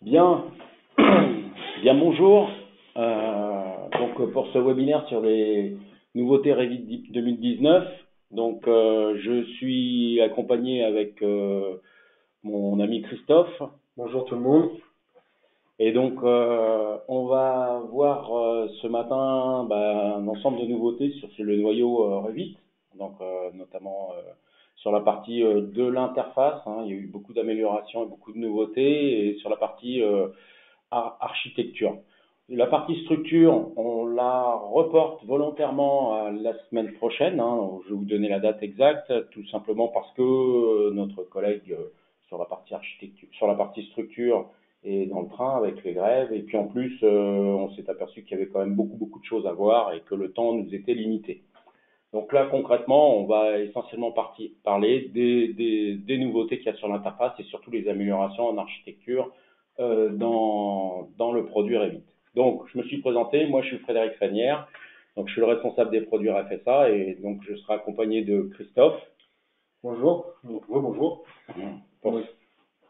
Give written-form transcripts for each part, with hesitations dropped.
Bien, bien bonjour. Donc pour ce webinaire sur les nouveautés Revit 2019, je suis accompagné avec mon ami Christophe. Bonjour tout le monde. Et on va voir ce matin un ensemble de nouveautés sur le noyau Revit, notamment sur la partie de l'interface. Il y a eu beaucoup d'améliorations et beaucoup de nouveautés, et sur la partie architecture. La partie structure, on la reporte volontairement à la semaine prochaine. Je vais vous donner la date exacte, tout simplement parce que notre collègue sur la partie architecture, sur la partie structure est dans le train avec les grèves. Et puis en plus, on s'est aperçu qu'il y avait quand même beaucoup de choses à voir et que le temps nous était limité. Donc là, concrètement, on va essentiellement parler des nouveautés qu'il y a sur l'interface et surtout les améliorations en architecture dans le produit Revit. Donc, je me suis présenté, moi je suis Frédéric Régnière, donc je suis le responsable des produits RFSA et donc je serai accompagné de Christophe. Bonjour, bonjour. Bon.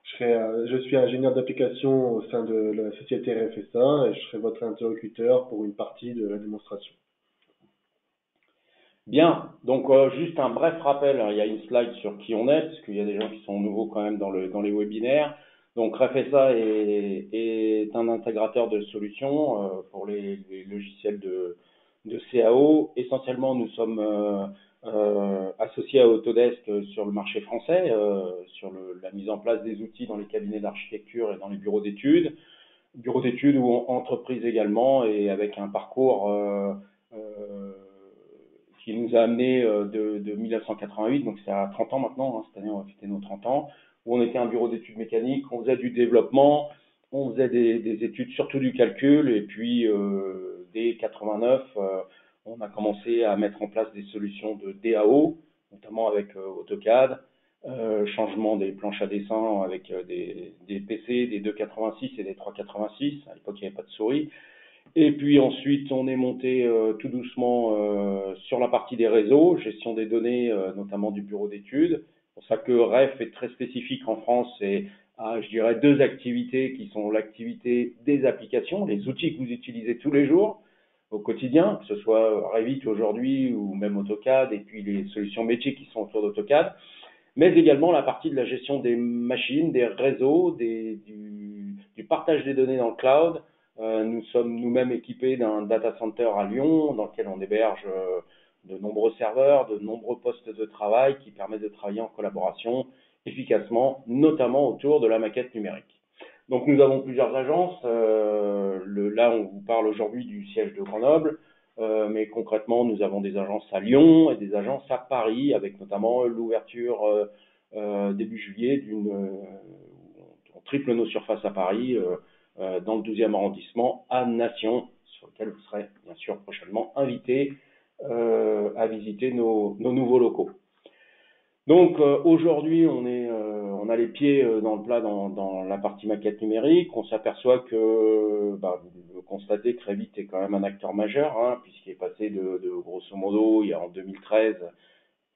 Je suis ingénieur d'application au sein de la société RFSA et je serai votre interlocuteur pour une partie de la démonstration. Bien, donc juste un bref rappel, il y a une slide sur qui on est, parce qu'il y a des gens qui sont nouveaux quand même dans les webinaires. Donc RFSA est un intégrateur de solutions pour les logiciels de CAO. Essentiellement, nous sommes associés à Autodesk sur le marché français, sur la mise en place des outils dans les cabinets d'architecture et dans les bureaux d'études ou entreprises également, et avec un parcours qui nous a amené de 1988, donc c'est à 30 ans maintenant, cette année on va fêter nos 30 ans, où on était un bureau d'études mécaniques, on faisait du développement, on faisait des études, surtout du calcul, et puis dès 89, on a commencé à mettre en place des solutions de DAO, notamment avec AutoCAD, changement des planches à dessin avec des PC, des 286 et des 386, à l'époque il n'y avait pas de souris. Et puis ensuite, on est monté tout doucement sur la partie des réseaux, gestion des données, notamment du bureau d'études. C'est pour ça que REF est très spécifique en France et a, je dirais, deux activités qui sont l'activité des applications, les outils que vous utilisez tous les jours au quotidien, que ce soit Revit aujourd'hui ou même AutoCAD, et puis les solutions métiers qui sont autour d'AutoCAD, mais également la partie de la gestion des machines, des réseaux, du partage des données dans le cloud. Nous sommes nous-mêmes équipés d'un data center à Lyon, dans lequel on héberge de nombreux serveurs, de nombreux postes de travail qui permettent de travailler en collaboration efficacement, notamment autour de la maquette numérique. Donc nous avons plusieurs agences. Là, on vous parle aujourd'hui du siège de Grenoble, mais concrètement, nous avons des agences à Lyon et des agences à Paris, avec notamment l'ouverture début juillet on triple nos surfaces à Paris, dans le 12e arrondissement, à Nation, sur lequel vous serez bien sûr prochainement invité à visiter nos nouveaux locaux. Donc aujourd'hui, on a les pieds dans le plat dans la partie maquette numérique. On s'aperçoit que, vous constatez que Revit est quand même un acteur majeur, puisqu'il est passé de grosso modo, il y a en 2013,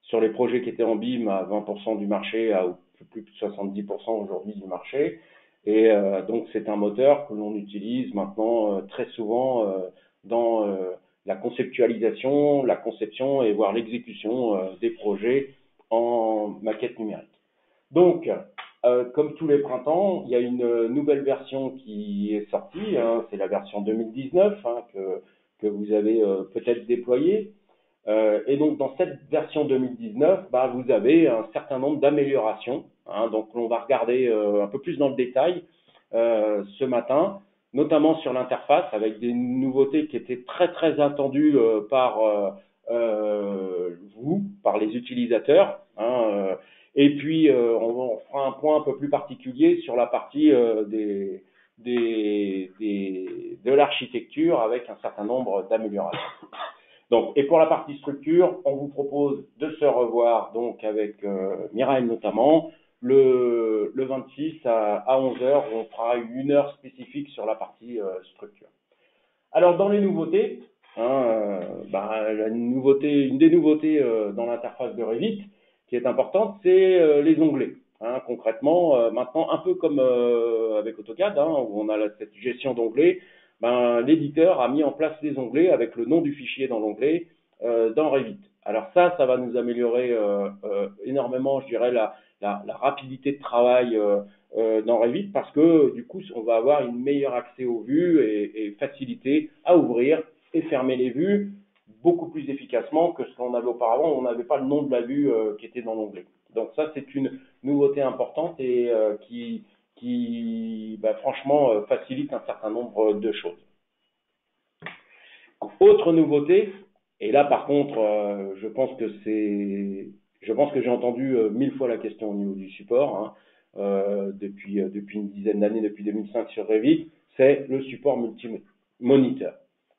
sur les projets qui étaient en BIM à 20% du marché à plus de 70% aujourd'hui du marché. Et donc c'est un moteur que l'on utilise maintenant très souvent dans la conceptualisation, la conception et voire l'exécution des projets en maquette numérique. Donc, comme tous les printemps, il y a une nouvelle version qui est sortie, c'est la version 2019 que vous avez peut-être déployée. Et donc, dans cette version 2019, vous avez un certain nombre d'améliorations. Donc, on va regarder un peu plus dans le détail ce matin, notamment sur l'interface, avec des nouveautés qui étaient très attendues par par les utilisateurs. Et puis, on fera un point un peu plus particulier sur la partie de l'architecture avec un certain nombre d'améliorations. Donc, et pour la partie structure, on vous propose de se revoir donc avec Mireille notamment le 26 à 11h, où on fera une heure spécifique sur la partie structure. Alors, dans les nouveautés, une des nouveautés dans l'interface de Revit qui est importante, c'est les onglets. hein, concrètement. Maintenant, un peu comme avec AutoCAD, hein, où on a cette gestion d'onglets, ben, l'éditeur a mis en place les onglets avec le nom du fichier dans l'onglet dans Revit. Alors ça va nous améliorer énormément, je dirais, la rapidité de travail dans Revit, parce que du coup, on va avoir une meilleure accès aux vues et facilité à ouvrir et fermer les vues beaucoup plus efficacement que ce qu'on avait auparavant. On n'avait pas le nom de la vue qui était dans l'onglet. Donc ça, c'est une nouveauté importante et qui franchement, facilite un certain nombre de choses. Autre nouveauté, et là par contre, je pense que j'ai entendu 1000 fois la question au niveau du support, hein, depuis une dizaine d'années, depuis 2005 sur Revit, c'est le support multi-moniteur.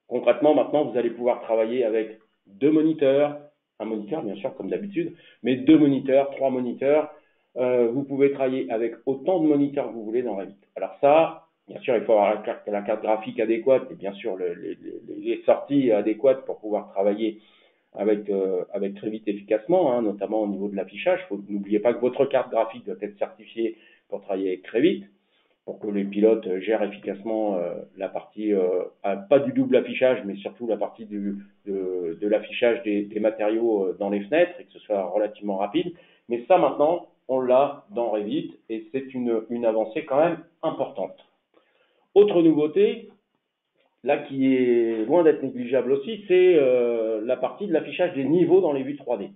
Concrètement, maintenant, vous allez pouvoir travailler avec 2 moniteurs, un moniteur bien sûr comme d'habitude, mais 2 moniteurs, 3 moniteurs. Vous pouvez travailler avec autant de moniteurs que vous voulez dans Revit. Alors ça, bien sûr, il faut avoir la carte graphique adéquate et bien sûr les sorties adéquates pour pouvoir travailler avec Revit efficacement, hein, notamment au niveau de l'affichage. N'oubliez pas que votre carte graphique doit être certifiée pour travailler avec Revit, pour que les pilotes gèrent efficacement la partie, pas du double affichage, mais surtout la partie de l'affichage des matériaux dans les fenêtres et que ce soit relativement rapide. Mais ça, maintenant, on l'a dans Revit et c'est une avancée quand même importante. Autre nouveauté, là qui est loin d'être négligeable aussi, c'est la partie de l'affichage des niveaux dans les vues 3D.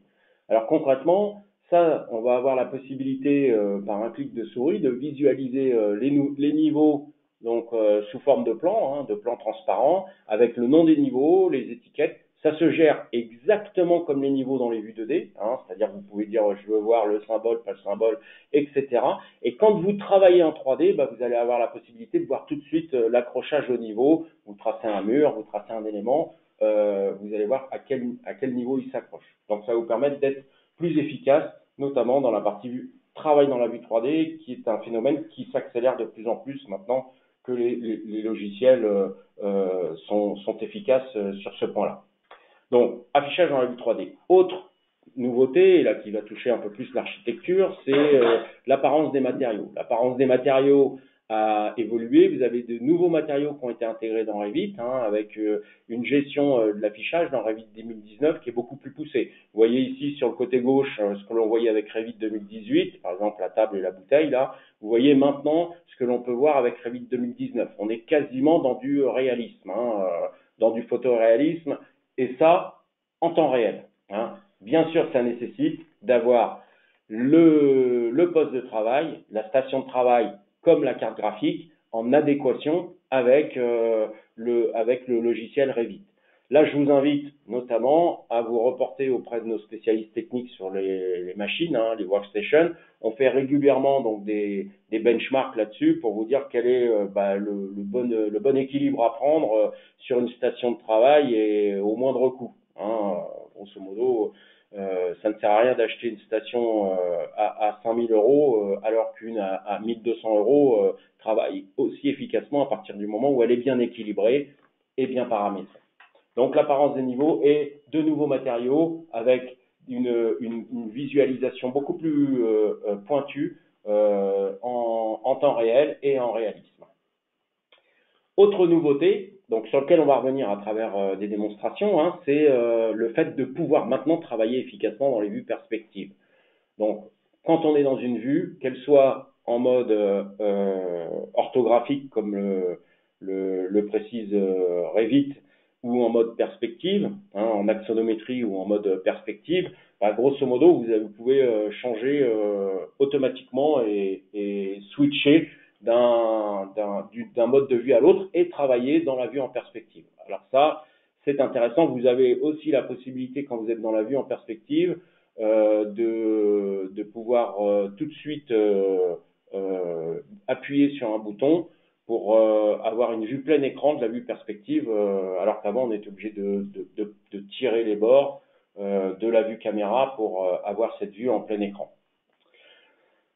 Alors concrètement, ça, on va avoir la possibilité, par un clic de souris, de visualiser les niveaux donc sous forme de plan, hein, de plan transparent, avec le nom des niveaux, les étiquettes. Ça se gère exactement comme les niveaux dans les vues 2D, hein, c'est-à-dire que vous pouvez dire je veux voir le symbole, pas le symbole, etc. Et quand vous travaillez en 3D, vous allez avoir la possibilité de voir tout de suite l'accrochage au niveau. Vous tracez un mur, vous tracez un élément, vous allez voir à quel niveau il s'accroche. Donc ça va vous permettre d'être plus efficace, notamment dans la partie travail dans la vue 3D, qui est un phénomène qui s'accélère de plus en plus maintenant que les logiciels sont efficaces sur ce point-là. Donc, affichage dans la vue 3D. Autre nouveauté, et là qui va toucher un peu plus l'architecture, c'est l'apparence des matériaux. L'apparence des matériaux a évolué. Vous avez de nouveaux matériaux qui ont été intégrés dans Revit, hein, avec une gestion de l'affichage dans Revit 2019 qui est beaucoup plus poussée. Vous voyez ici sur le côté gauche ce que l'on voyait avec Revit 2018, par exemple la table et la bouteille là. Vous voyez maintenant ce que l'on peut voir avec Revit 2019. On est quasiment dans du réalisme, hein, dans du photoréalisme, et ça en temps réel, hein. Bien sûr, ça nécessite d'avoir le poste de travail, la station de travail comme la carte graphique en adéquation avec le logiciel Revit. Là, je vous invite notamment à vous reporter auprès de nos spécialistes techniques sur les machines, hein, les workstations. On fait régulièrement donc des benchmarks là-dessus pour vous dire quel est le bon équilibre à prendre sur une station de travail et au moindre coût, hein. Grosso modo, ça ne sert à rien d'acheter une station à 5 000 euros alors qu'une à 1 200 euros travaille aussi efficacement à partir du moment où elle est bien équilibrée et bien paramétrée. Donc l'apparence des niveaux et de nouveaux matériaux avec une visualisation beaucoup plus pointue en temps réel et en réalisme. Autre nouveauté, donc sur lequel on va revenir à travers des démonstrations, hein, c'est le fait de pouvoir maintenant travailler efficacement dans les vues perspectives. Donc, quand on est dans une vue, qu'elle soit en mode orthographique, comme le précise Revit, ou en mode perspective, hein, en axonométrie ou en mode perspective, grosso modo, vous pouvez changer automatiquement et switcher d'un mode de vue à l'autre et travailler dans la vue en perspective. Alors ça, c'est intéressant. Vous avez aussi la possibilité, quand vous êtes dans la vue en perspective, de pouvoir tout de suite appuyer sur un bouton pour avoir une vue plein écran de la vue perspective, alors qu'avant on était obligé de tirer les bords de la vue caméra pour avoir cette vue en plein écran.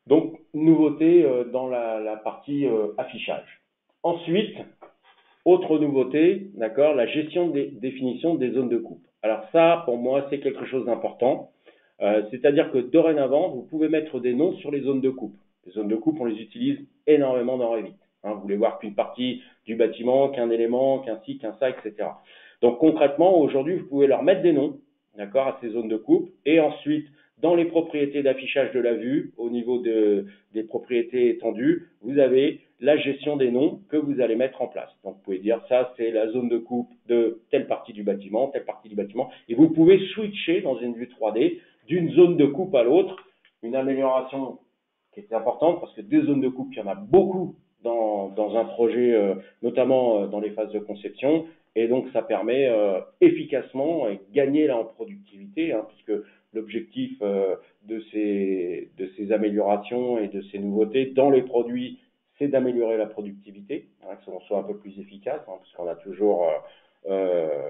Donc, nouveauté dans la partie affichage. Ensuite, autre nouveauté, d'accord, la gestion des définitions des zones de coupe. Alors ça, pour moi, c'est quelque chose d'important. C'est-à-dire que dorénavant, vous pouvez mettre des noms sur les zones de coupe. Les zones de coupe, on les utilise énormément dans Revit. Vous voulez voir qu'une partie du bâtiment, qu'un élément, qu'un ci, qu'un ça, etc. Donc concrètement, aujourd'hui, vous pouvez leur mettre des noms, d'accord, à ces zones de coupe, et ensuite, dans les propriétés d'affichage de la vue, au niveau des propriétés étendues, vous avez la gestion des noms que vous allez mettre en place. Donc vous pouvez dire ça, c'est la zone de coupe de telle partie du bâtiment, telle partie du bâtiment, et vous pouvez switcher dans une vue 3D d'une zone de coupe à l'autre, une amélioration qui était importante parce que des zones de coupe, il y en a beaucoup dans un projet, notamment dans les phases de conception, et donc ça permet efficacement de gagner là en productivité, puisque l'objectif de ces améliorations et de ces nouveautés dans les produits, c'est d'améliorer la productivité, que l'on soit un peu plus efficace, puisqu'on a toujours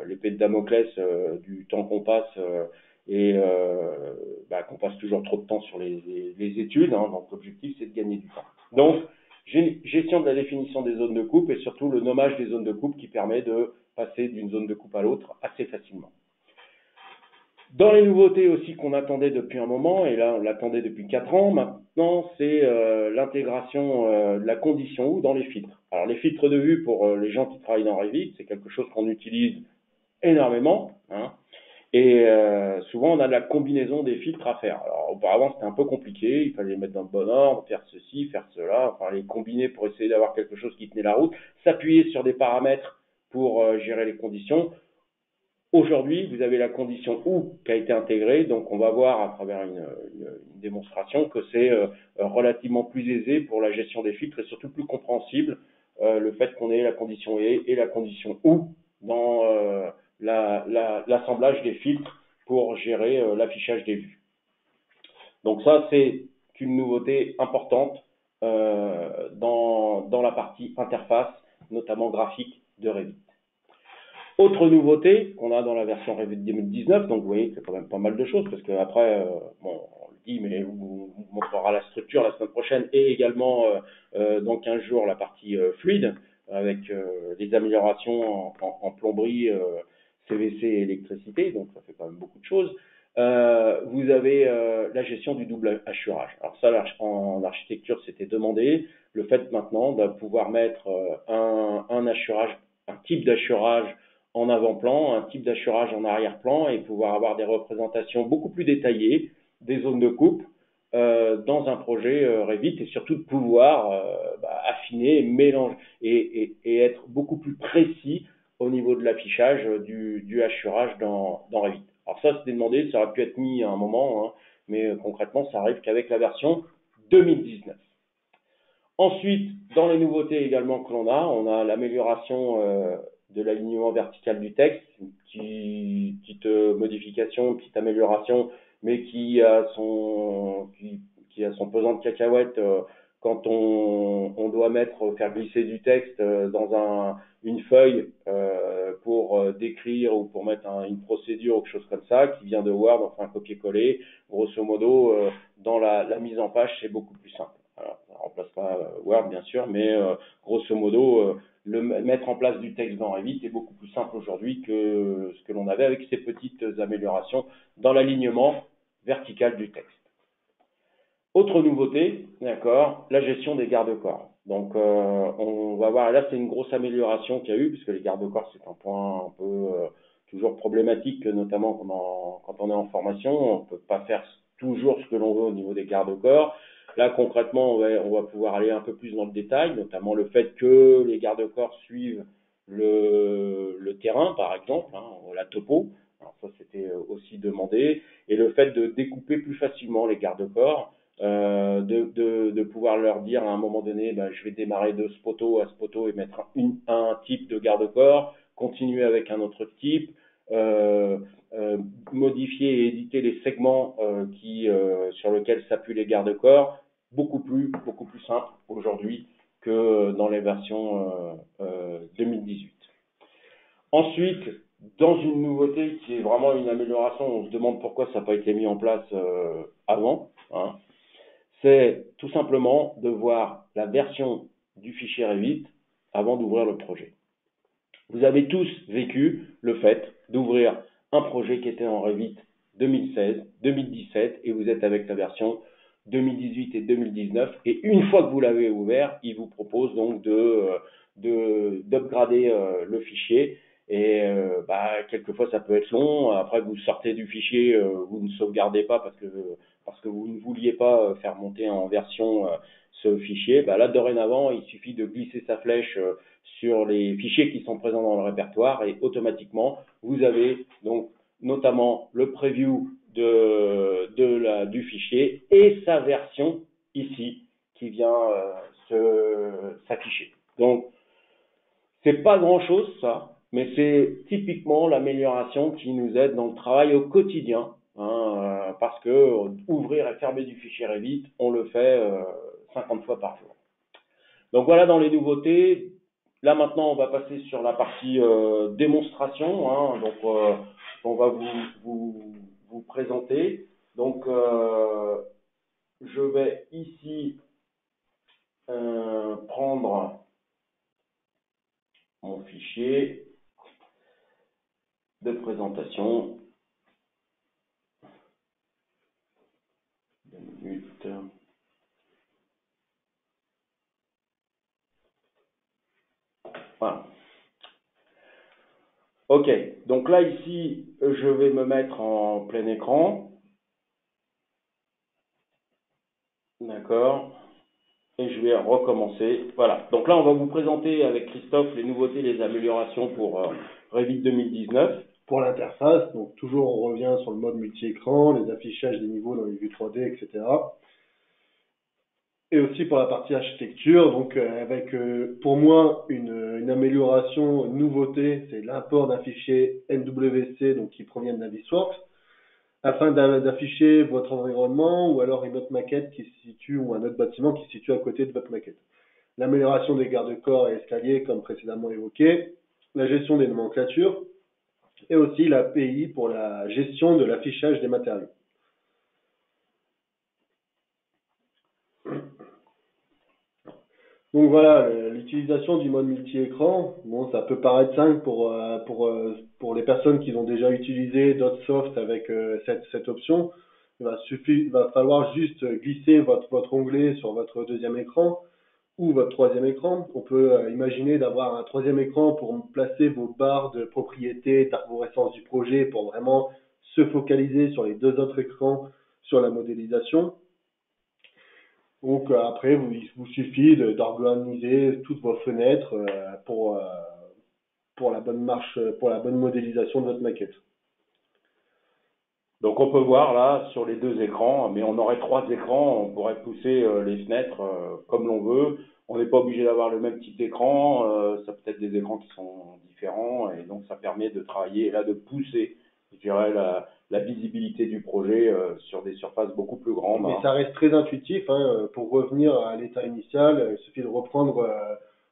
l'épée de Damoclès du temps qu'on passe qu'on passe toujours trop de temps sur les études. Donc l'objectif, c'est de gagner du temps. Donc, gestion de la définition des zones de coupe et surtout le nommage des zones de coupe qui permet de passer d'une zone de coupe à l'autre assez facilement. Dans les nouveautés aussi qu'on attendait depuis un moment, et là on l'attendait depuis 4 ans, maintenant c'est l'intégration de la condition ou dans les filtres. Alors les filtres de vue pour les gens qui travaillent dans Revit, c'est quelque chose qu'on utilise énormément, et souvent on a de la combinaison des filtres à faire. Alors auparavant c'était un peu compliqué, il fallait les mettre dans le bon ordre, faire ceci, faire cela, enfin les combiner pour essayer d'avoir quelque chose qui tenait la route, s'appuyer sur des paramètres pour gérer les conditions. Aujourd'hui, vous avez la condition OU qui a été intégrée, donc on va voir à travers une démonstration que c'est relativement plus aisé pour la gestion des filtres et surtout plus compréhensible le fait qu'on ait la condition et la condition OU dans l'assemblage des filtres pour gérer l'affichage des vues. Donc ça, c'est une nouveauté importante dans la partie interface, notamment graphique de Revit. Autre nouveauté qu'on a dans la version Revit 2019, donc vous voyez qu'il y a quand même pas mal de choses, parce qu'après, on le dit, mais on vous montrera la structure la semaine prochaine, et également dans 15 jours la partie fluide, avec les améliorations en plomberie, CVC et électricité, donc ça fait quand même beaucoup de choses. Vous avez la gestion du double hachurage. Alors ça, en architecture, c'était demandé. Le fait maintenant de pouvoir mettre un hachurage, un type d'hachurage en avant-plan, un type d'hachurage en arrière-plan et pouvoir avoir des représentations beaucoup plus détaillées des zones de coupe dans un projet Revit et surtout de pouvoir affiner, mélanger et être beaucoup plus précis au niveau de l'affichage du hachurage dans Revit. Alors ça, c'était demandé, ça aurait pu être mis à un moment, mais concrètement, ça arrive qu'avec la version 2019. Ensuite, dans les nouveautés également que l'on a, on a l'amélioration de l'alignement vertical du texte, une petite modification, une petite amélioration, mais qui a son pesant de cacahuète quand on doit faire glisser du texte dans une feuille pour décrire ou pour mettre une procédure ou quelque chose comme ça, qui vient de Word, enfin un copier-coller. Grosso modo, dans la mise en page, c'est beaucoup plus simple. Alors, ça ne remplace pas Word, bien sûr, mais grosso modo, mettre en place du texte dans Revit est beaucoup plus simple aujourd'hui que ce que l'on avait avec ces petites améliorations dans l'alignement vertical du texte. Autre nouveauté, d'accord, la gestion des garde-corps. Donc, on va voir, et là, c'est une grosse amélioration qu'il y a eu, puisque les garde-corps, c'est un point un peu toujours problématique, notamment quand on est en formation. On ne peut pas faire toujours ce que l'on veut au niveau des garde-corps. Là, concrètement, on va pouvoir aller un peu plus dans le détail, notamment le fait que les garde-corps suivent le terrain, par exemple, la topo. Alors ça, c'était aussi demandé. Et le fait de découper plus facilement les garde-corps, de pouvoir leur dire à un moment donné, je vais démarrer de ce poteau à ce poteau et mettre un type de garde-corps, continuer avec un autre type, modifier et éditer les segments sur lesquels s'appuient les garde-corps, beaucoup plus simple aujourd'hui que dans les versions 2018. Ensuite, dans une nouveauté qui est vraiment une amélioration, on se demande pourquoi ça n'a pas été mis en place avant, c'est tout simplement de voir la version du fichier Revit avant d'ouvrir le projet. Vous avez tous vécu le fait d'ouvrir un projet qui était en Revit 2016, 2017 et vous êtes avec la version 2018 et 2019. Et une fois que vous l'avez ouvert, il vous propose donc d'upgrader le fichier. Et quelquefois ça peut être long. Après vous sortez du fichier, vous ne sauvegardez pas parce que vous ne vouliez pas faire monter en version ce fichier. Là dorénavant, il suffit de glisser sa flèche sur les fichiers qui sont présents dans le répertoire et automatiquement vous avez donc notamment le preview du fichier et sa version ici qui vient s'afficher. Donc c'est pas grand chose ça, mais c'est typiquement l'amélioration qui nous aide dans le travail au quotidien, parce que ouvrir et fermer du fichier Revit, on le fait 50 fois par jour. Donc voilà dans les nouveautés. Là maintenant on va passer sur la partie démonstration, donc on va vous présenter. Donc je vais ici prendre mon fichier de présentation. 2 minutes. Voilà. Ok, donc là ici, je vais me mettre en plein écran. D'accord. Et je vais recommencer. Voilà. Donc là, on va vous présenter avec Christophe les nouveautés, les améliorations pour Revit 2019. Pour l'interface, donc toujours on revient sur le mode multi-écran, les affichages des niveaux dans les vues 3D, etc. Et aussi pour la partie architecture, donc avec pour moi une amélioration, une nouveauté, c'est l'import d'un fichier NWC donc qui provient de Navisworks, afin d'afficher votre environnement ou alors une autre maquette qui se situe ou un autre bâtiment qui se situe à côté de votre maquette. L'amélioration des garde-corps et escaliers comme précédemment évoqué, la gestion des nomenclatures et aussi l'API pour la gestion de l'affichage des matériaux. Donc voilà, l'utilisation du mode multi-écran, bon, ça peut paraître simple pour les personnes qui ont déjà utilisé d'autres softs avec cette option. Il va falloir juste glisser votre onglet sur votre deuxième écran ou votre troisième écran. On peut imaginer d'avoir un troisième écran pour placer vos barres de propriété, d'arborescence du projet pour vraiment se focaliser sur les deux autres écrans sur la modélisation. Donc après, il vous suffit d'organiser toutes vos fenêtres pour la bonne marche, pour la bonne modélisation de votre maquette. Donc on peut voir là sur les deux écrans, mais on aurait trois écrans, on pourrait pousser les fenêtres comme l'on veut. On n'est pas obligé d'avoir le même type d'écran, ça peut être des écrans qui sont différents et donc ça permet de travailler et là de pousser, je dirais, la visibilité du projet sur des surfaces beaucoup plus grandes. Mais ça reste très intuitif, pour revenir à l'état initial, il suffit de reprendre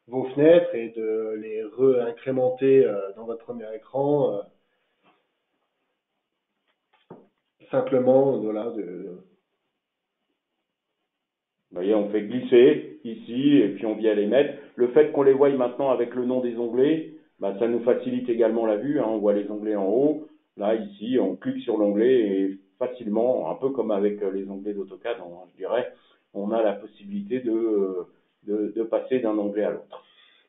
vos fenêtres et de les réincrémenter dans votre premier écran. Simplement, voilà. Vous voyez, on fait glisser ici et puis on vient les mettre. Le fait qu'on les voie maintenant avec le nom des onglets, ça nous facilite également la vue. On voit les onglets en haut. Là, ici, on clique sur l'onglet et facilement, un peu comme avec les onglets d'AutoCAD, je dirais, on a la possibilité de passer d'un onglet à l'autre.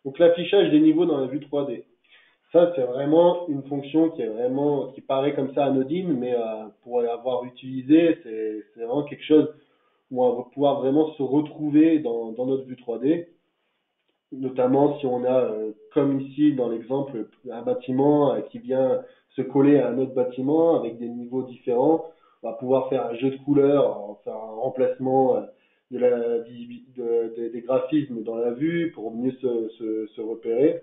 Donc l'affichage des niveaux dans la vue 3D. Ça, c'est vraiment une fonction qui paraît comme ça anodine, mais pour l'avoir utilisé, c'est vraiment quelque chose où on va pouvoir vraiment se retrouver dans notre vue 3D. Notamment si on a, comme ici dans l'exemple, un bâtiment qui vient se coller à un autre bâtiment avec des niveaux différents, on va pouvoir faire un jeu de couleurs, faire un remplacement des graphismes dans la vue pour mieux se repérer.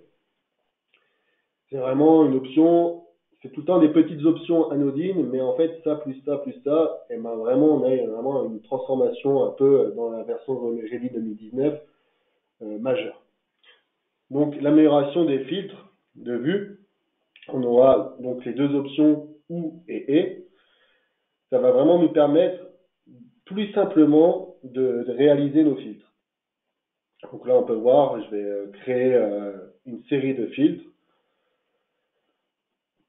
C'est vraiment une option, c'est tout le temps des petites options anodines, mais en fait ça plus ça plus ça, et vraiment on a vraiment une transformation un peu dans la version Revit 2019 majeure. Donc l'amélioration des filtres de vue, on aura donc les deux options OU et. Ça va vraiment nous permettre plus simplement de réaliser nos filtres. Donc là on peut voir, je vais créer une série de filtres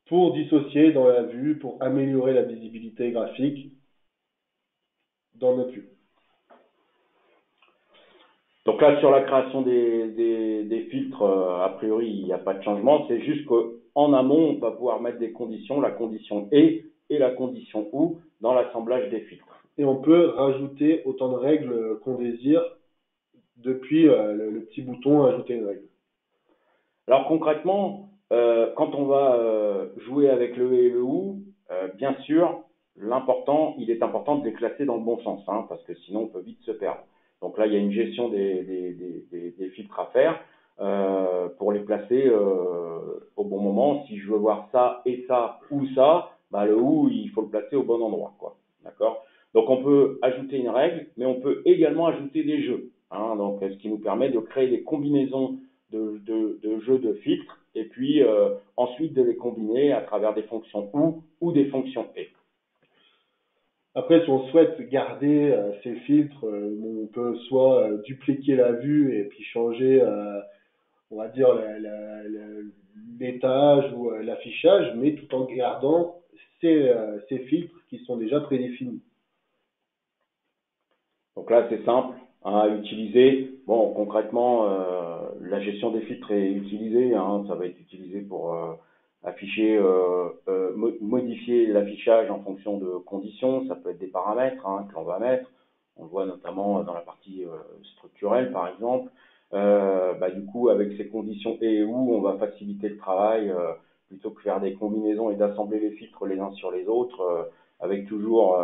pour dissocier dans la vue, pour améliorer la visibilité graphique dans notre vue. Donc là, sur la création des filtres, a priori, il n'y a pas de changement. C'est juste qu'en amont, on va pouvoir mettre des conditions, la condition et la condition ou dans l'assemblage des filtres. Et on peut rajouter autant de règles qu'on désire depuis le petit bouton ajouter une règle. Alors concrètement, quand on va jouer avec le et le ou, bien sûr, il est important de les classer dans le bon sens, hein, parce que sinon on peut vite se perdre. Donc là, il y a une gestion des filtres à faire pour les placer au bon moment. Si je veux voir ça et ça ou ça, bah le ou, il faut le placer au bon endroit, quoi. D'accord? Donc on peut ajouter une règle, mais on peut également ajouter des jeux, hein, donc ce qui nous permet de créer des combinaisons de jeux de filtres et puis ensuite de les combiner à travers des fonctions ou des fonctions et. Après, si on souhaite garder ces filtres, on peut soit dupliquer la vue et puis changer, on va dire, l'étage ou l'affichage, mais tout en gardant ces filtres qui sont déjà prédéfinis. Donc là, c'est simple hein, à utiliser. Bon, concrètement, la gestion des filtres est utilisée. Hein, ça va être utilisé pour afficher, modifier l'affichage en fonction de conditions. Ça peut être des paramètres hein, que l'on va mettre. On le voit notamment dans la partie structurelle, par exemple. Du coup, avec ces conditions et où, on va faciliter le travail plutôt que faire des combinaisons et d'assembler les filtres les uns sur les autres, avec toujours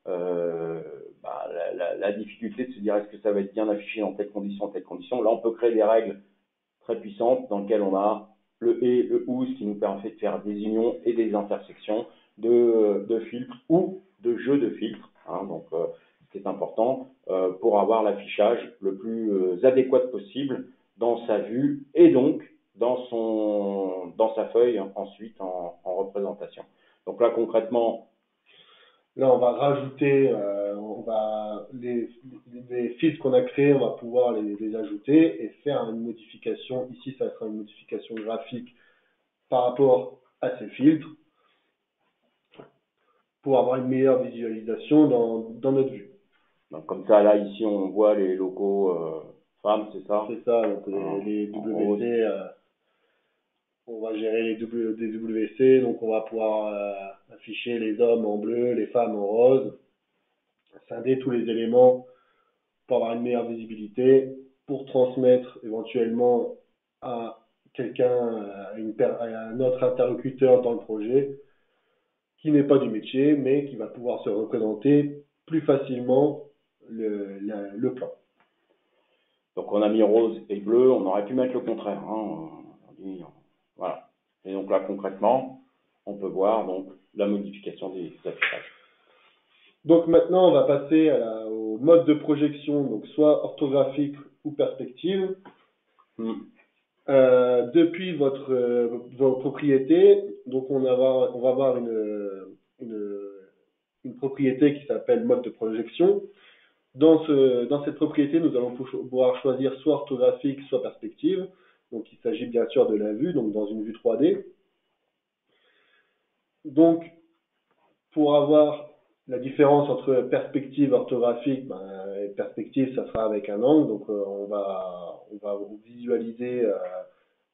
la difficulté de se dire est-ce que ça va être bien affiché dans telle condition, telle condition. Là, on peut créer des règles très puissantes dans lesquelles on a le et, le ou, ce qui nous permet de faire des unions et des intersections de filtres ou de jeux de filtres. Hein, donc, c'est important pour avoir l'affichage le plus adéquat possible dans sa vue et donc dans sa feuille ensuite en représentation. Donc là, concrètement, là, on va rajouter, les filtres qu'on a créés, on va pouvoir les ajouter et faire une modification. Ici, ça sera une modification graphique par rapport à ces filtres pour avoir une meilleure visualisation dans notre vue. Donc comme ça, là, ici, on voit les locaux femmes, c'est ça? C'est ça, donc les WC, on va gérer les WC, donc on va pouvoir afficher les hommes en bleu, les femmes en rose, scinder tous les éléments pour avoir une meilleure visibilité, pour transmettre éventuellement à quelqu'un, à un autre interlocuteur dans le projet, qui n'est pas du métier, mais qui va pouvoir se représenter plus facilement le plan. Donc on a mis rose et bleu, on aurait pu mettre le contraire. Hein. Voilà. Et donc là, concrètement, on peut voir donc la modification des affichages. Donc maintenant, on va passer au mode de projection, donc soit orthographique ou perspective. Depuis votre propriété, donc on va avoir une propriété qui s'appelle mode de projection. Dans cette propriété, nous allons pouvoir choisir soit orthographique, soit perspective. Donc il s'agit bien sûr de la vue, donc dans une vue 3D. Donc pour avoir la différence entre perspective orthographique, perspective, ça sera avec un angle. Donc on va visualiser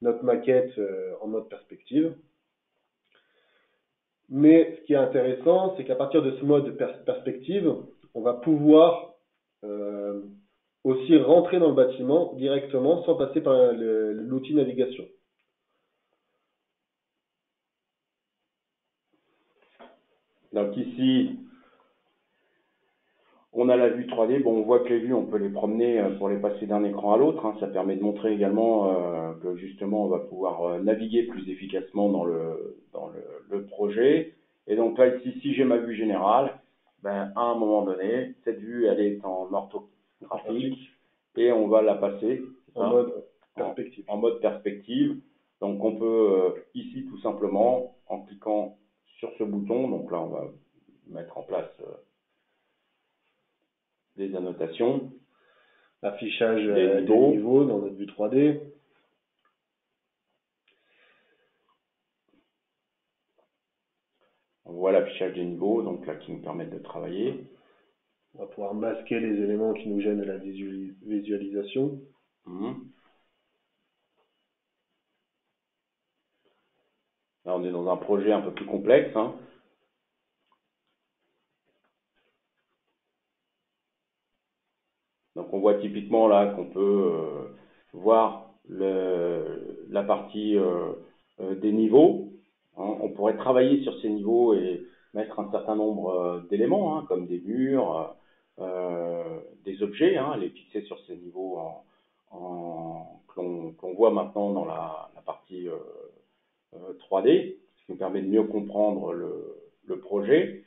notre maquette en mode perspective. Mais ce qui est intéressant, c'est qu'à partir de ce mode perspective, on va pouvoir aussi rentrer dans le bâtiment directement sans passer par l'outil navigation. Donc ici, on a la vue 3D. Bon, on voit que les vues, on peut les promener pour les passer d'un écran à l'autre. Hein. Ça permet de montrer également que justement, on va pouvoir naviguer plus efficacement dans le projet. Et donc là, ici, si j'ai ma vue générale, à un moment donné, cette vue, elle est en orthographique et on va la passer en mode perspective. En mode perspective. Donc on peut ici, tout simplement, en cliquant sur ce bouton, donc là, on va mettre en place des annotations, affichage des niveaux dans notre vue 3D. voit l'affichage des niveaux, donc là qui nous permettent de travailler. On va pouvoir masquer les éléments qui nous gênent à la visualisation. Mhm. Là, on est dans un projet un peu plus complexe, hein. Donc on voit typiquement là qu'on peut voir la partie des niveaux, hein. On pourrait travailler sur ces niveaux et mettre un certain nombre d'éléments, hein, comme des murs, des objets, hein, les fixer sur ces niveaux qu'on voit maintenant dans la partie 3D, ce qui nous permet de mieux comprendre le projet.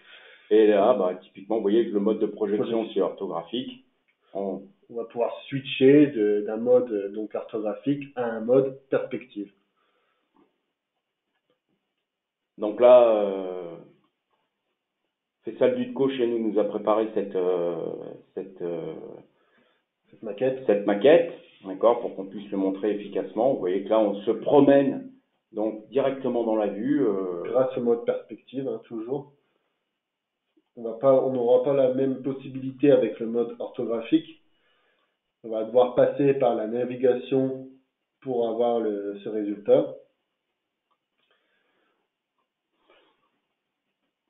Et là, bah, typiquement, vous voyez que le mode de projection qui est orthographique, on va pouvoir switcher d'un mode donc cartographique à un mode perspective. Donc là, Faisal Dutko chez nous a préparé cette maquette, d'accord, pour qu'on puisse le montrer efficacement. Vous voyez que là, on se promène donc directement dans la vue. Grâce au mode perspective, hein, toujours. On n'aura pas la même possibilité avec le mode orthographique. On va devoir passer par la navigation pour avoir ce résultat.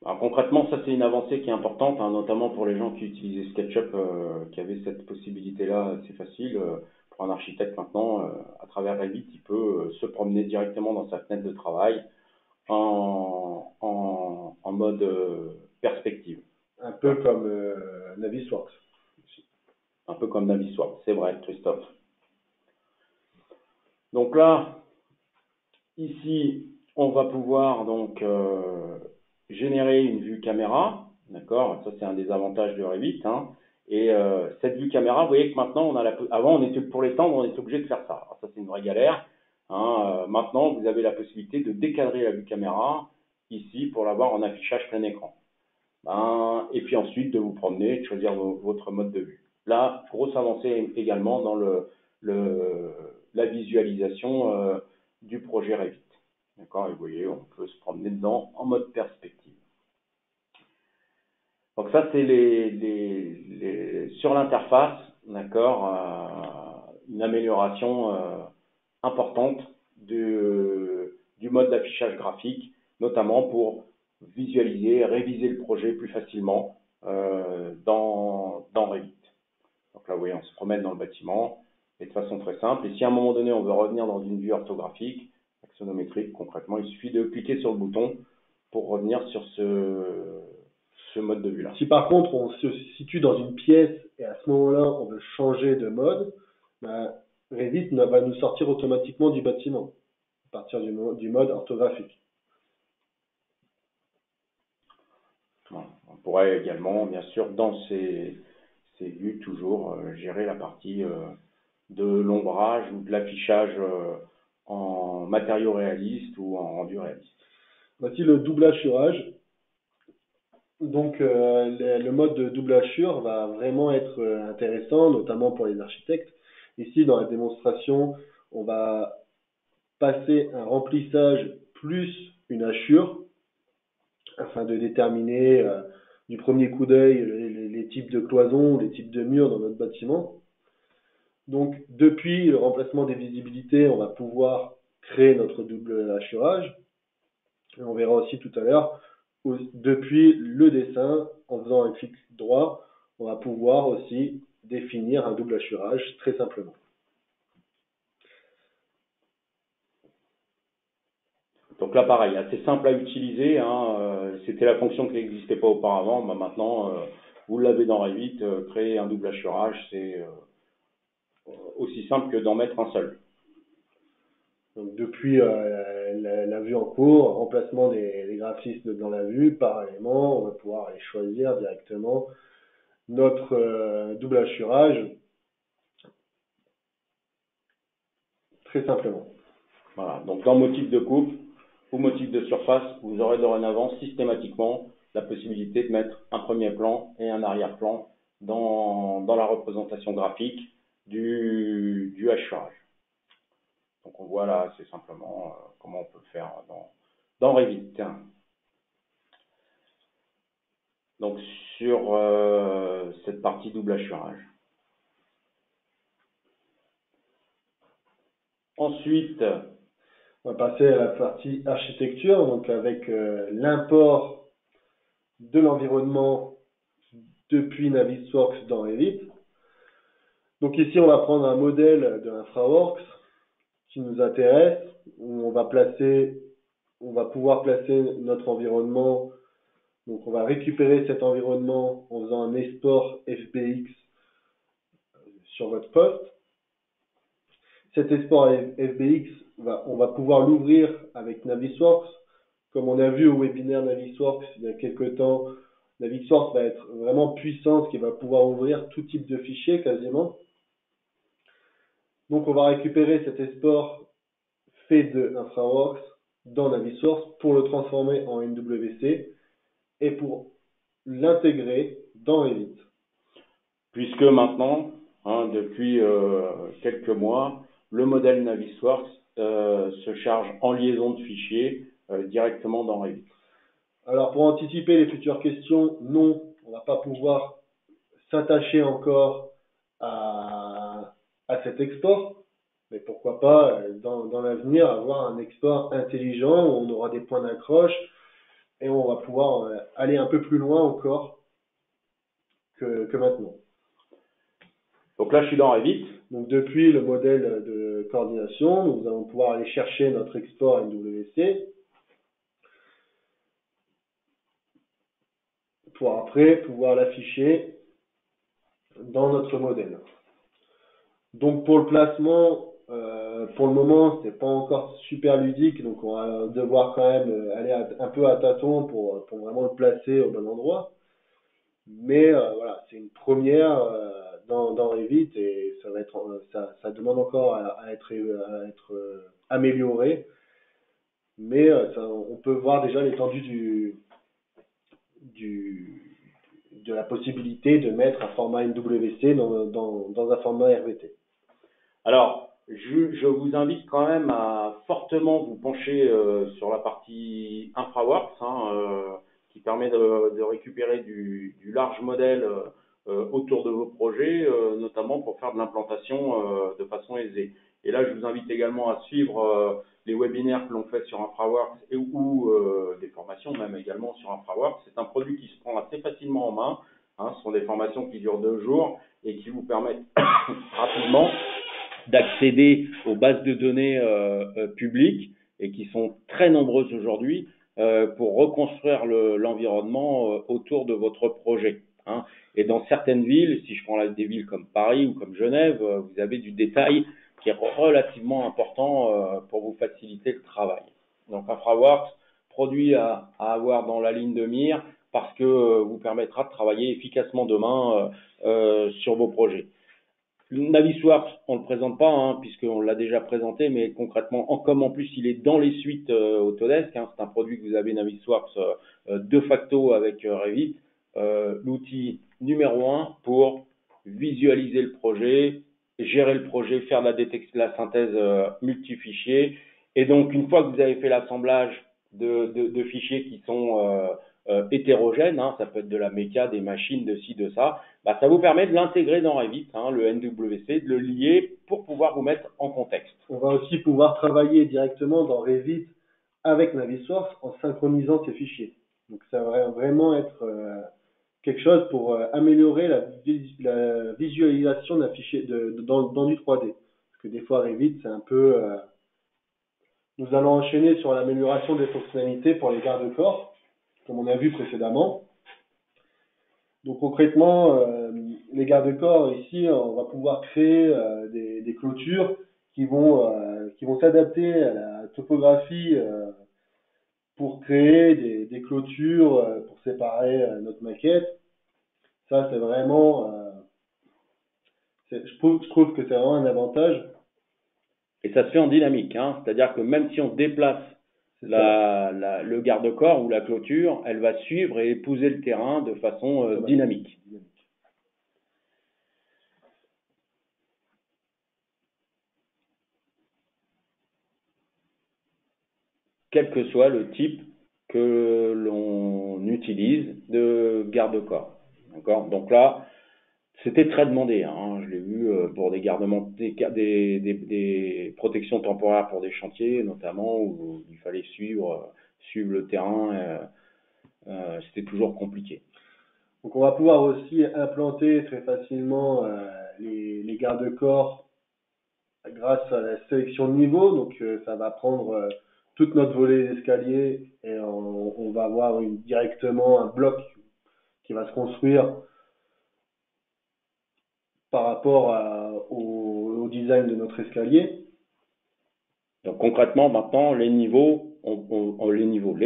Alors concrètement, ça c'est une avancée qui est importante, hein, notamment pour les gens qui utilisaient SketchUp, qui avaient cette possibilité-là, c'est facile. Pour un architecte maintenant, à travers Revit, il peut se promener directement dans sa fenêtre de travail en mode perspective. Un peu comme Navisworks. Un peu comme Navisworks, c'est vrai, Christophe. Donc là, ici, on va pouvoir donc générer une vue caméra, d'accord? Ça c'est un des avantages de Revit, hein. Et cette vue caméra, vous voyez que maintenant, avant on était pour l'étendre, on était obligé de faire ça. Alors, ça c'est une vraie galère, hein. Maintenant, vous avez la possibilité de décadrer la vue caméra ici pour l'avoir en affichage plein écran. Et puis ensuite de vous promener, de choisir votre mode de vue. Là, grosse avancée également dans la visualisation du projet Revit. D'accord, et vous voyez, on peut se promener dedans en mode perspective. Donc ça, c'est sur l'interface, d'accord, une amélioration importante du mode d'affichage graphique, notamment pour visualiser, réviser le projet plus facilement dans Revit. Donc là, vous voyez, on se promène dans le bâtiment, et de façon très simple. Et si à un moment donné, on veut revenir dans une vue orthographique, axonométrique, concrètement, il suffit de cliquer sur le bouton pour revenir sur ce mode de vue-là. Si par contre, on se situe dans une pièce et à ce moment-là, on veut changer de mode, Revit va nous sortir automatiquement du bâtiment, à partir du mode orthographique. On pourrait également, bien sûr, dans ces vues, toujours gérer la partie de l'ombrage ou de l'affichage en matériaux réalistes ou en rendu réaliste. Voici le double hachurage. Donc, le mode de double hachure va vraiment être intéressant, notamment pour les architectes. Ici, dans la démonstration, on va passer un remplissage plus une hachure afin de déterminer du premier coup d'œil les types de cloisons, les types de murs dans notre bâtiment. Donc, depuis le remplacement des visibilités, on va pouvoir créer notre double hachurage. Et on verra aussi tout à l'heure, depuis le dessin, en faisant un clic droit, on va pouvoir aussi définir un double hachurage très simplement. Donc là, pareil, assez simple à utiliser, hein, c'était la fonction qui n'existait pas auparavant. Maintenant, vous l'avez dans Revit, créer un double hachurage, c'est aussi simple que d'en mettre un seul. Donc depuis la vue en cours, remplacement des graphismes dans la vue par élément, on va pouvoir aller choisir directement notre double hachurage très simplement. Voilà, donc dans motif de coupe ou motif de surface, vous aurez dorénavant systématiquement la possibilité de mettre un premier plan et un arrière-plan dans la représentation graphique du hachurage. Donc on voit là assez simplement comment on peut le faire dans Revit. donc sur cette partie double hachurage. Ensuite, on va passer à la partie architecture, donc avec l'import de l'environnement depuis Navisworks dans Revit. Donc ici, on va prendre un modèle de InfraWorks qui nous intéresse, où on va pouvoir placer notre environnement. Donc on va récupérer cet environnement en faisant un export FBX sur votre poste. Cet export FBX, on va pouvoir l'ouvrir avec Navisworks. Comme on a vu au webinaire Navisworks il y a quelques temps, Navisworks va être vraiment puissant, ce qui va pouvoir ouvrir tout type de fichiers quasiment. Donc on va récupérer cet export fait de InfraWorks dans Navisworks pour le transformer en NWC et pour l'intégrer dans Revit. Puisque maintenant, depuis quelques mois, le modèle Navisworks se charge en liaison de fichiers directement dans Revit. Alors pour anticiper les futures questions, non, on ne va pas pouvoir s'attacher encore à cet export, mais pourquoi pas dans l'avenir avoir un export intelligent où on aura des points d'accroche et on va pouvoir aller un peu plus loin encore que maintenant. Donc là, je suis dans Revit. Donc depuis le modèle de coordination, nous allons pouvoir aller chercher notre export NWC pour après pouvoir l'afficher dans notre modèle. Donc pour le placement, pour le moment, c'est pas encore super ludique, donc on va devoir quand même aller un peu à tâtons pour vraiment le placer au bon endroit. Mais voilà, c'est une première dans Revit et ça va être, ça demande encore à être amélioré. Mais on peut voir déjà l'étendue de la possibilité de mettre un format NWC dans un format RVT. Alors, je vous invite quand même à fortement vous pencher sur la partie InfraWorks, qui permet de récupérer du large modèle autour de vos projets, notamment pour faire de l'implantation de façon aisée. Et là, je vous invite également à suivre les webinaires que l'on fait sur InfraWorks ou des formations même également sur InfraWorks. C'est un produit qui se prend assez facilement en main. Ce sont des formations qui durent 2 jours et qui vous permettent rapidement d'accéder aux bases de données publiques et qui sont très nombreuses aujourd'hui pour reconstruire l'environnement autour de votre projet. Et dans certaines villes, si je prends des villes comme Paris ou comme Genève, vous avez du détail qui est relativement important pour vous faciliter le travail. Donc InfraWorks, produit à avoir dans la ligne de mire parce que vous permettra de travailler efficacement demain sur vos projets. Navisworks, on ne le présente pas, puisqu'on l'a déjà présenté, mais concrètement, comme en plus il est dans les suites Autodesk, c'est un produit que vous avez Navisworks de facto avec Revit, l'outil numéro 1 pour visualiser le projet, gérer le projet, faire la synthèse multifichier. Et donc, une fois que vous avez fait l'assemblage de fichiers qui sont hétérogènes, ça peut être de la méca, des machines, de ci, de ça, ça vous permet de l'intégrer dans Revit, le NWC, de le lier pour pouvoir vous mettre en contexte. On va aussi pouvoir travailler directement dans Revit avec Navisworks en synchronisant ces fichiers. Donc ça va vraiment être quelque chose pour améliorer la visualisation d'un fichier dans du 3D. Parce que des fois Revit, c'est un peu... Nous allons enchaîner sur l'amélioration des fonctionnalités pour les garde-corps, comme on a vu précédemment. Donc concrètement, les garde-corps ici, on va pouvoir créer des clôtures qui vont s'adapter à la topographie pour créer des clôtures pour séparer notre maquette. Ça, c'est vraiment, je trouve que c'est vraiment un avantage. Et ça se fait en dynamique, c'est-à-dire que même si on déplace le garde-corps ou la clôture, elle va suivre et épouser le terrain de façon dynamique. Quel que soit le type que l'on utilise de garde-corps. D'accord? Donc là, c'était très demandé, hein. Je l'ai vu pour des gardements, des protections temporaires pour des chantiers, notamment, où il fallait suivre le terrain. C'était toujours compliqué. Donc on va pouvoir aussi implanter très facilement les garde-corps grâce à la sélection de niveau. Donc ça va prendre toute notre volée d'escalier et on va avoir directement un bloc qui va se construire par rapport au design de notre escalier. Donc concrètement, maintenant, les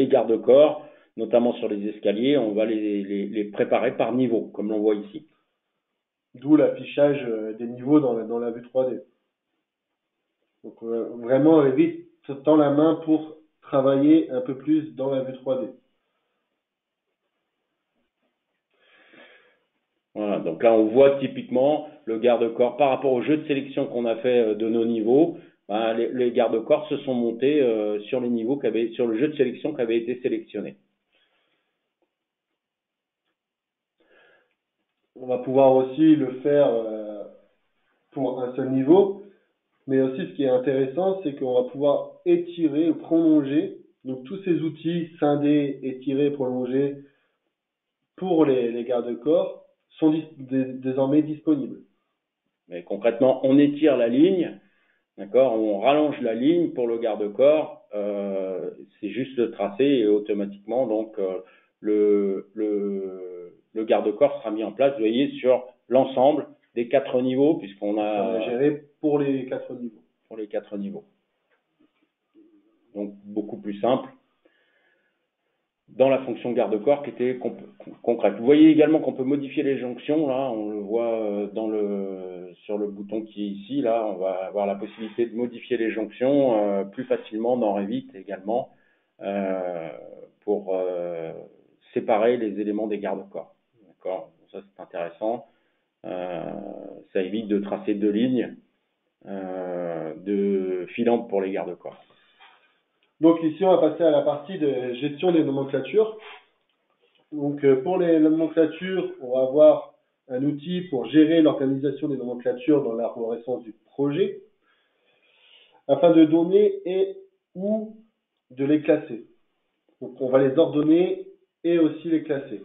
garde-corps, notamment sur les escaliers, on va les préparer par niveau, comme l'on voit ici. D'où l'affichage des niveaux dans la vue 3D. Donc vraiment, Revit tend la main pour travailler un peu plus dans la vue 3D. Voilà, donc là on voit typiquement le garde-corps par rapport au jeu de sélection qu'on a fait de nos niveaux. Ben, les garde-corps se sont montés sur les niveaux sur le jeu de sélection qui avait été sélectionné. On va pouvoir aussi le faire pour un seul niveau, mais aussi ce qui est intéressant, c'est qu'on va pouvoir étirer ou prolonger. Donc tous ces outils scindés, étirés, prolongés pour les garde-corps sont désormais disponibles. Mais concrètement, on étire la ligne, d'accord, on rallonge la ligne pour le garde-corps, c'est juste le tracé et automatiquement donc le garde-corps sera mis en place, vous voyez, sur l'ensemble des 4 niveaux puisqu'on a géré pour les 4 niveaux. Pour les 4 niveaux. Donc beaucoup plus simple dans la fonction garde-corps qui était concrète. Vous voyez également qu'on peut modifier les jonctions, là, on le voit sur le bouton qui est ici, là, on va avoir la possibilité de modifier les jonctions plus facilement dans Revit également pour séparer les éléments des garde-corps. D'accord, ça c'est intéressant. Ça évite de tracer 2 lignes de filantes pour les garde-corps. Donc ici, on va passer à la partie de gestion des nomenclatures. Donc pour les nomenclatures, on va avoir un outil pour gérer l'organisation des nomenclatures dans l'arborescence du projet, afin de donner et ou de les classer. Donc on va les ordonner et aussi les classer.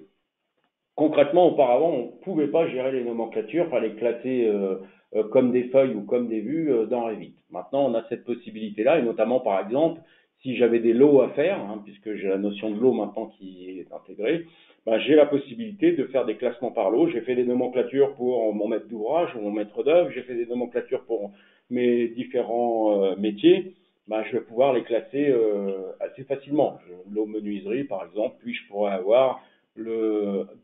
Concrètement, auparavant, on ne pouvait pas gérer les nomenclatures, enfin les classer comme des feuilles ou comme des vues dans Revit. Maintenant, on a cette possibilité-là, et notamment, par exemple, si j'avais des lots à faire, puisque j'ai la notion de lot maintenant qui est intégrée, ben, j'ai la possibilité de faire des classements par lot. J'ai fait des nomenclatures pour mon maître d'ouvrage ou mon maître d'œuvre, j'ai fait des nomenclatures pour mes différents métiers. Ben, je vais pouvoir les classer assez facilement. Lot menuiserie, par exemple, puis je pourrais avoir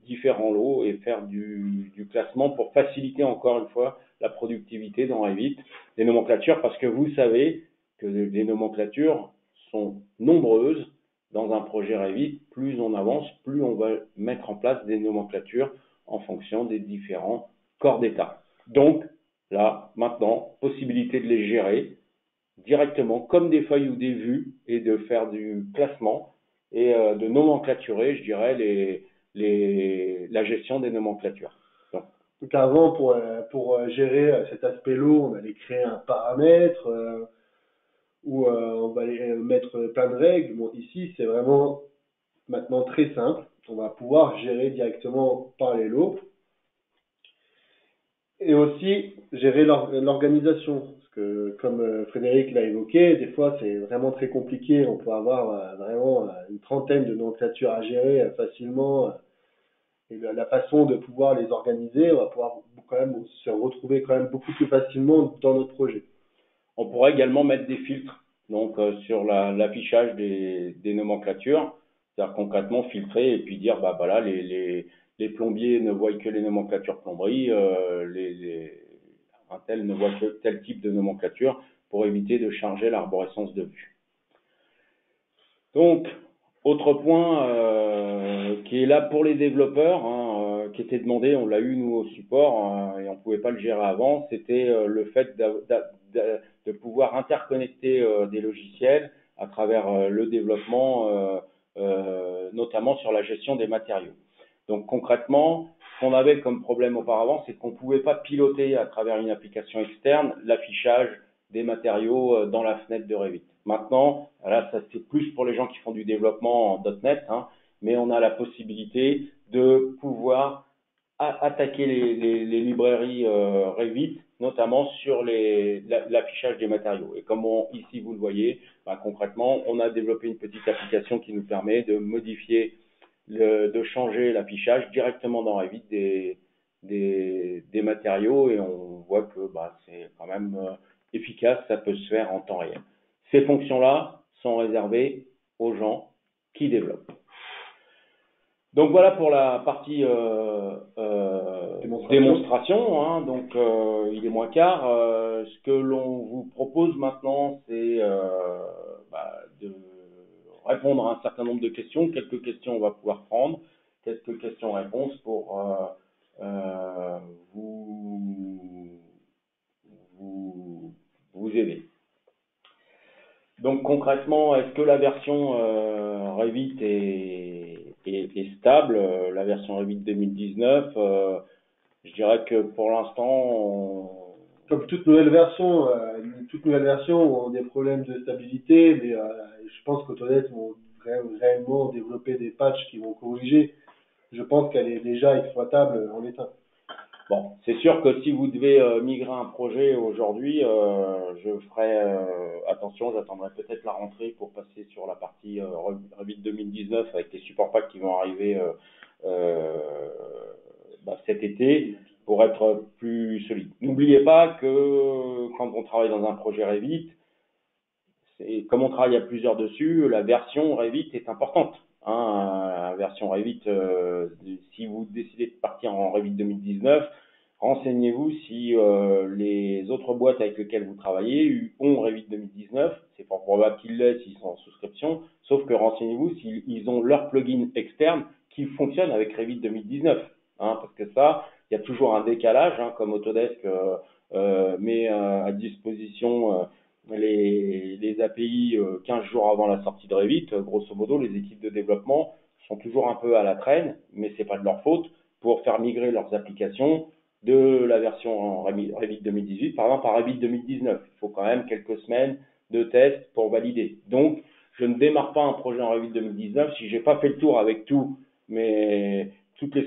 différents lots et faire du classement pour faciliter encore une fois la productivité dans Revit des nomenclatures, parce que vous savez que les nomenclatures sont nombreuses dans un projet Revit. Plus on avance, plus on va mettre en place des nomenclatures en fonction des différents corps d'état. Donc là, maintenant, possibilité de les gérer directement comme des feuilles ou des vues et de faire du classement et de nomenclaturer, je dirais, la gestion des nomenclatures. Donc avant, pour gérer cet aspect lot, on allait créer un paramètre où on va mettre plein de règles. Bon, ici, c'est vraiment maintenant très simple. On va pouvoir gérer directement par les lots. Et aussi gérer l'organisation. Parce que, comme Frédéric l'a évoqué, des fois c'est vraiment très compliqué. On peut avoir vraiment une trentaine de nomenclatures à gérer facilement. Et la façon de pouvoir les organiser, on va pouvoir quand même se retrouver quand même beaucoup plus facilement dans notre projet. On pourrait également mettre des filtres donc sur l'affichage des nomenclatures, c'est-à-dire concrètement filtrer et puis dire bah voilà les plombiers ne voient que les nomenclatures plomberie, un tel ne voit que tel type de nomenclature pour éviter de charger l'arborescence de vue. Donc, autre point qui est là pour les développeurs, qui était demandé, on l'a eu nous au support et on ne pouvait pas le gérer avant, c'était le fait de pouvoir interconnecter des logiciels à travers le développement notamment sur la gestion des matériaux. Donc concrètement, ce qu'on avait comme problème auparavant, c'est qu'on ne pouvait pas piloter à travers une application externe l'affichage des matériaux dans la fenêtre de Revit. Maintenant, là, ça c'est plus pour les gens qui font du développement en .NET, hein, mais on a la possibilité de pouvoir attaquer les librairies Revit, notamment sur l'affichage des matériaux. Et comme ici vous le voyez, concrètement, on a développé une petite application qui nous permet de modifier, de changer l'affichage directement dans Revit des matériaux, et on voit que c'est quand même efficace, ça peut se faire en temps réel. Ces fonctions-là sont réservées aux gens qui développent. Donc voilà pour la partie démonstration, hein. Donc il est moins quart. Ce que l'on vous propose maintenant, c'est de répondre à un certain nombre de questions. Quelques questions on va pouvoir prendre, quelques questions-réponses pour vous aider. Donc concrètement, est-ce que la version Revit est stable? La version Revit 2019, je dirais que pour l'instant, comme toute nouvelle version ont des problèmes de stabilité, mais je pense qu'Autodesk vont réellement développer des patchs qui vont corriger. Je pense qu'elle est déjà exploitable en l'état. Bon, c'est sûr que si vous devez migrer un projet aujourd'hui, je ferai attention, j'attendrai peut-être la rentrée pour passer sur la partie Revit 2019 avec les support packs qui vont arriver cet été pour être plus solide. N'oubliez pas que quand on travaille dans un projet Revit, comme on travaille à plusieurs dessus, la version Revit est importante. La version Revit, si vous décidez de partir en Revit 2019, renseignez-vous si les autres boîtes avec lesquelles vous travaillez ont Revit 2019. C'est pas probable qu'ils l'aient s'ils sont en souscription, sauf que renseignez-vous s'ils ont leur plugin externe qui fonctionne avec Revit 2019. Parce que ça, il y a toujours un décalage, comme Autodesk met à disposition les API 15 jours avant la sortie de Revit. Grosso modo, les équipes de développement sont toujours un peu à la traîne, mais c'est pas de leur faute, pour faire migrer leurs applications de la version Revit 2018 par exemple à Revit 2019. Il faut quand même quelques semaines de tests pour valider. Donc, je ne démarre pas un projet en Revit 2019 si j'ai pas fait le tour avec toutes les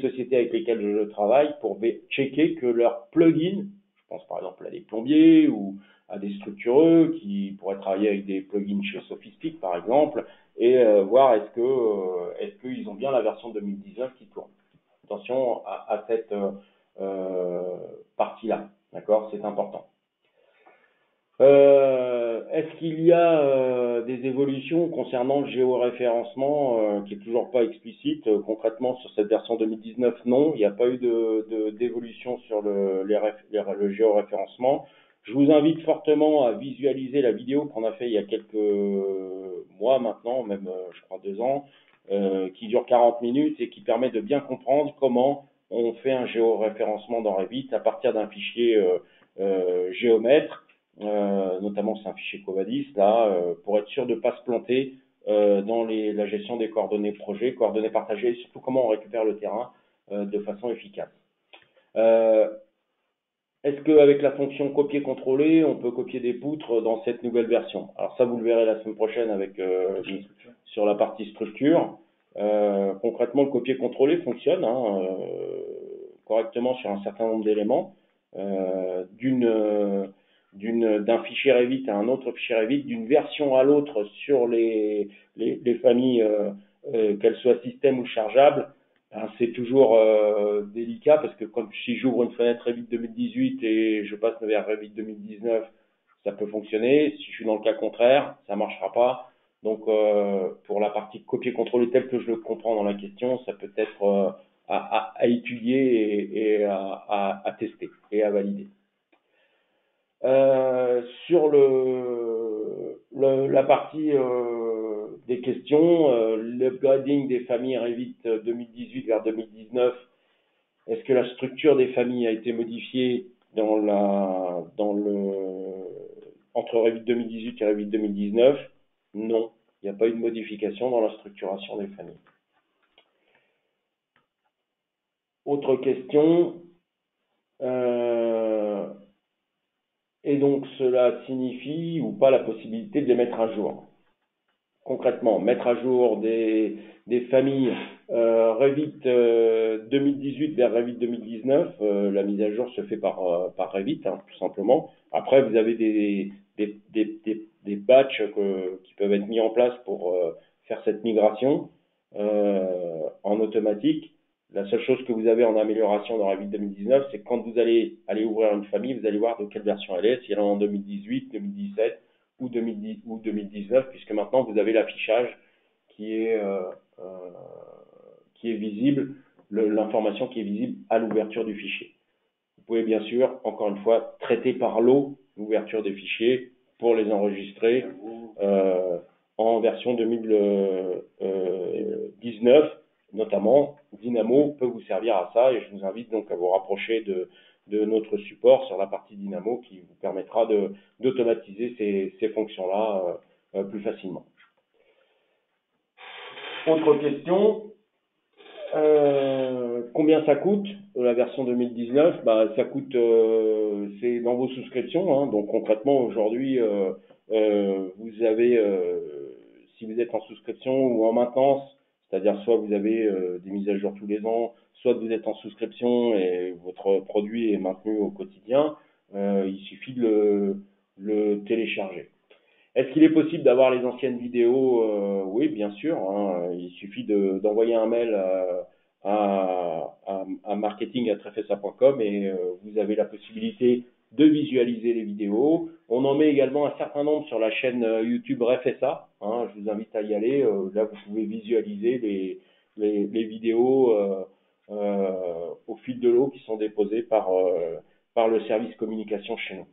sociétés avec lesquelles je travaille pour checker que leur plugin, je pense par exemple à des plombiers ou à des structureux qui pourraient travailler avec des plugins chez Sophistic par exemple, et voir est-ce qu'ils ont bien la version 2019 qui tourne. Attention à cette partie-là, d'accord, c'est important. Est-ce qu'il y a des évolutions concernant le géoréférencement qui est toujours pas explicite concrètement sur cette version 2019? Non, il n'y a pas eu d'évolution sur le géoréférencement. Je vous invite fortement à visualiser la vidéo qu'on a fait il y a quelques mois maintenant, même je crois 2 ans, qui dure 40 minutes et qui permet de bien comprendre comment on fait un géoréférencement dans Revit à partir d'un fichier géomètre. Notamment c'est un fichier Covadis là, pour être sûr de ne pas se planter dans la gestion des coordonnées projet, coordonnées partagées, et surtout comment on récupère le terrain de façon efficace. Est-ce qu'avec la fonction copier-coller, on peut copier des poutres dans cette nouvelle version? Alors ça, vous le verrez la semaine prochaine avec sur la partie structure. Concrètement, le copier-coller fonctionne correctement sur un certain nombre d'éléments, d'un fichier Revit à un autre fichier Revit, d'une version à l'autre sur les familles, qu'elles soient système ou chargeables. C'est toujours délicat parce que comme si j'ouvre une fenêtre Revit 2018 et je passe vers Revit 2019, ça peut fonctionner. Si je suis dans le cas contraire, ça marchera pas. Donc pour la partie copier-coller telle que je le comprends dans la question, ça peut être à étudier et à tester et à valider. Sur la partie des questions, l'upgrading des familles Revit 2018 vers 2019, est-ce que la structure des familles a été modifiée entre Revit 2018 et Revit 2019? Non, il Il n'y a pas eu de modification dans la structuration des familles. Autre question. Et donc cela signifie ou pas la possibilité de les mettre à jour. Concrètement, mettre à jour des familles Revit 2018 vers Revit 2019, la mise à jour se fait par Revit, hein, tout simplement. Après, vous avez des batchs qui peuvent être mis en place pour faire cette migration en automatique. La seule chose que vous avez en amélioration dans Revit 2019, c'est que quand vous allez ouvrir une famille, vous allez voir de quelle version elle est, si elle est en 2018, 2017 ou 2019, puisque maintenant vous avez l'affichage qui est visible, l'information qui est visible à l'ouverture du fichier. Vous pouvez bien sûr, encore une fois, traiter par lot l'ouverture des fichiers pour les enregistrer en version 2019. Notamment, Dynamo peut vous servir à ça et je vous invite donc à vous rapprocher de notre support sur la partie Dynamo qui vous permettra d'automatiser ces fonctions-là plus facilement. Autre question, combien ça coûte la version 2019? Ça coûte, c'est dans vos souscriptions, hein, donc concrètement aujourd'hui, vous avez, si vous êtes en souscription ou en maintenance, c'est-à-dire soit vous avez des mises à jour tous les ans, soit vous êtes en souscription et votre produit est maintenu au quotidien, il suffit de le télécharger. Est-ce qu'il est possible d'avoir les anciennes vidéos? Oui, bien sûr, hein, il suffit d'envoyer un mail à marketing@refsa.com et vous avez la possibilité de visualiser les vidéos. On en met également un certain nombre sur la chaîne YouTube Refsa. Hein, je vous invite à y aller. Là, vous pouvez visualiser les vidéos au fil de l'eau qui sont déposées par le service communication chez nous.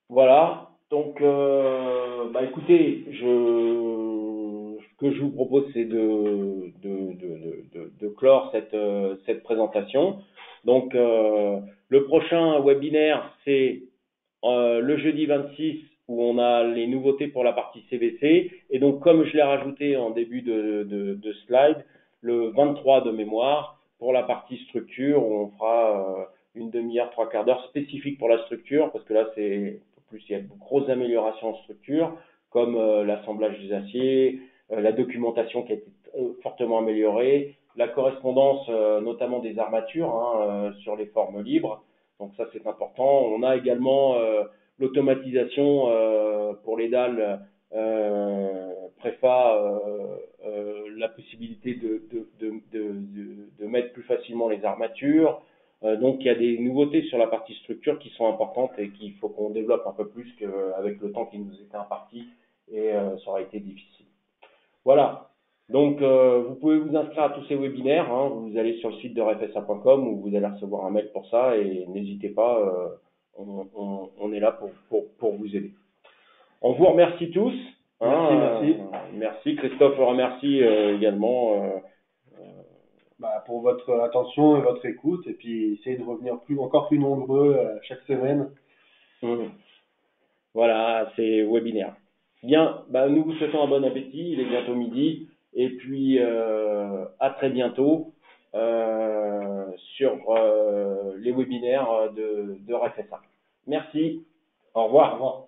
Voilà. Donc, écoutez, ce que je vous propose, c'est de clore cette présentation. Donc, le prochain webinaire, c'est le jeudi 26 où on a les nouveautés pour la partie CVC. Et donc, comme je l'ai rajouté en début de slide, le 23 de mémoire pour la partie structure, où on fera une demi-heure, trois quarts d'heure spécifique pour la structure, parce que là, il y a de grosses améliorations en structure, comme l'assemblage des aciers, la documentation qui a été fortement améliorée, la correspondance notamment des armatures sur les formes libres. Donc ça, c'est important. On a également l'automatisation pour les dalles préfa, la possibilité de mettre plus facilement les armatures. Donc il y a des nouveautés sur la partie structure qui sont importantes et qu'il faut qu'on développe un peu plus qu'avec le temps qui nous était imparti et ça aurait été difficile. Voilà. Donc vous pouvez vous inscrire à tous ces webinaires, hein. Vous allez sur le site de refsa.com où vous allez recevoir un mail pour ça et n'hésitez pas, on est là pour vous aider. On vous remercie tous. Merci. Merci. Christophe remercie également. Pour votre attention et votre écoute, et puis essayez de revenir encore plus nombreux chaque semaine. Voilà, c'est webinaire. Bien, nous vous souhaitons un bon appétit, il est bientôt midi, et puis à très bientôt sur les webinaires de RFSA. Merci, au revoir.